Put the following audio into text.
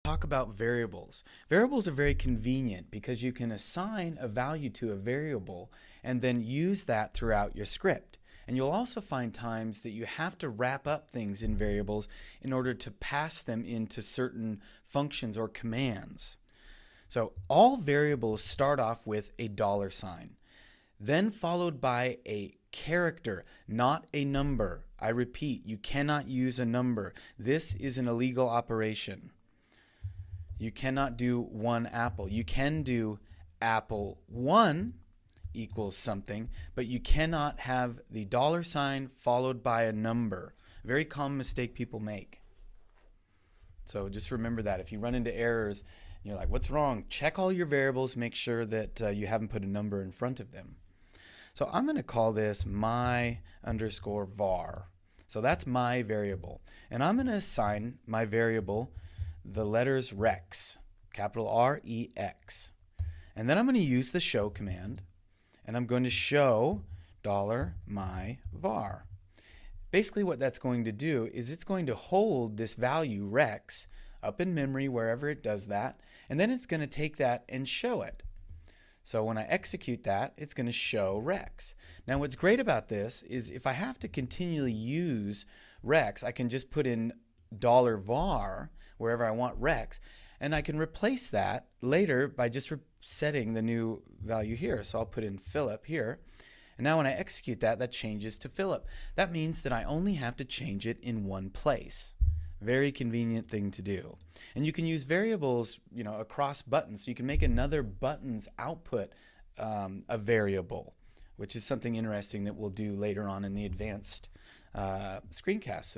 talk about variables. Variables are very convenient because you can assign a value to a variable and then use that throughout your script. And you'll also find times that you have to wrap up things in variables in order to pass them into certain functions or commands. So all variables start off with a dollar sign, then followed by a character, not a number. I repeat, you cannot use a number. This is an illegal operation. You cannot do one apple. You can do apple 1 equals something, but you cannot have the dollar sign followed by a number. A very common mistake people make. So just remember that. If you run into errors, you're like, what's wrong? Check all your variables, make sure that you haven't put a number in front of them. So I'm going to call this my underscore var. So that's my variable. And I'm going to assign my variable the letters rex, capital R-E-X. And then I'm going to use the show command, and I'm going to show $my var. Basically what that's going to do is it's going to hold this value rex up in memory wherever it does that, and then it's going to take that and show it. So when I execute that, it's going to show rex. Now what's great about this is if I have to continually use rex, I can just put in $var wherever I want rex, and I can replace that later by just setting the new value here. So I'll put in Philip here, and now when I execute that, that changes to Philip. That means that I only have to change it in one place. Very convenient thing to do. And you can use variables, across buttons. So you can make another button's output a variable, which is something interesting that we'll do later on in the advanced screencasts